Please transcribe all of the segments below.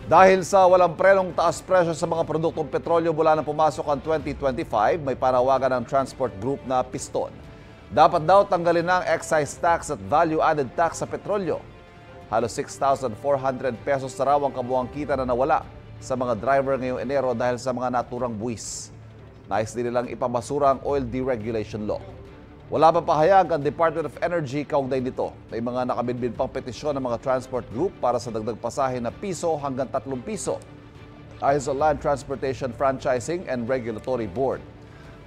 Dahil sa walang prenong taas presyo sa mga produktong petrolyo mula na pumasok ang 2025, may panawagan ng transport group na Piston. Dapat daw tanggalin ng excise tax at value-added tax sa petrolyo. Halos 6,400 pesos na raw ang kabuuang kita na nawala sa mga driver ngayong Enero dahil sa mga naturang buwis. Nais din nilang ipabasura ang oil deregulation law. Wala pa pahayag ang Department of Energy kaugnay nito. May mga nakabinbin pang petisyon ng mga transport group para sa dagdag pasahe na piso hanggang 3 piso. Ayon sa Land Transportation Franchising and Regulatory Board.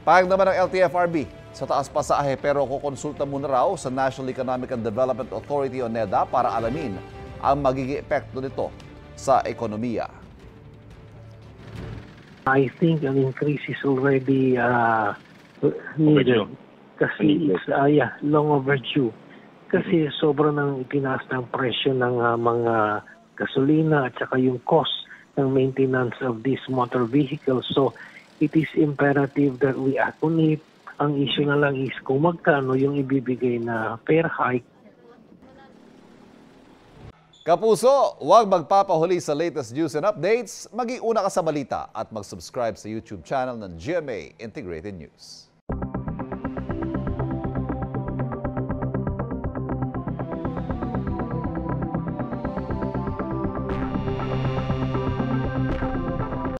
Pahayag naman ng LTFRB sa taas pasahe pero kukonsulta muna raw sa National Economic and Development Authority o NEDA para alamin ang magiging epekto nito sa ekonomiya. I think an increase is already needed. Kasi it's long overdue. Kasi sobrang nang itinaas ng presyo ng mga gasolina at saka yung cost ng maintenance of these motor vehicles. So it is imperative that we act on it. Ang issue na lang is kung magkano yung ibibigay na fare hike. Kapuso, huwag magpapahuli sa latest news and updates. Mag-iuna ka sa balita at mag-subscribe sa YouTube channel ng GMA Integrated News.